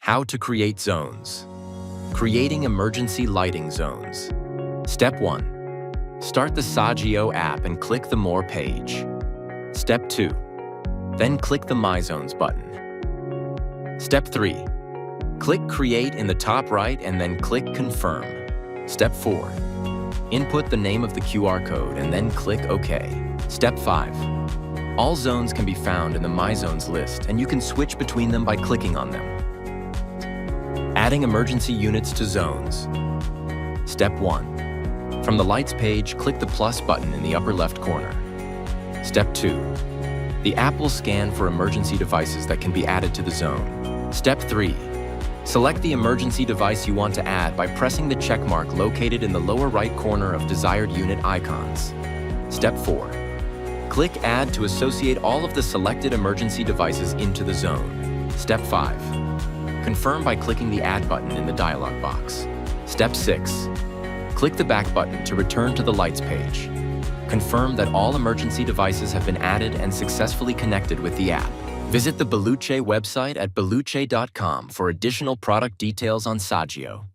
How to create zones. Creating emergency lighting zones. Step 1. Start the Sagio app and click the More page. Step 2. Then click the My Zones button. Step 3. Click Create in the top right and then click Confirm. Step 4. Input the name of the QR code and then click OK. Step 5. All zones can be found in the My Zones list and you can switch between them by clicking on them. Adding emergency units to zones. Step 1. From the Lights page, click the plus button in the upper left corner. Step 2. The app will scan for emergency devices that can be added to the zone. Step 3. Select the emergency device you want to add by pressing the check mark located in the lower right corner of desired unit icons. Step 4. Click Add to associate all of the selected emergency devices into the zone. Step 5. Confirm by clicking the Add button in the dialog box. Step 6. Click the Back button to return to the Lights page. Confirm that all emergency devices have been added and successfully connected with the app. Visit the BeLuce website at beluce.com for additional product details on Sagio.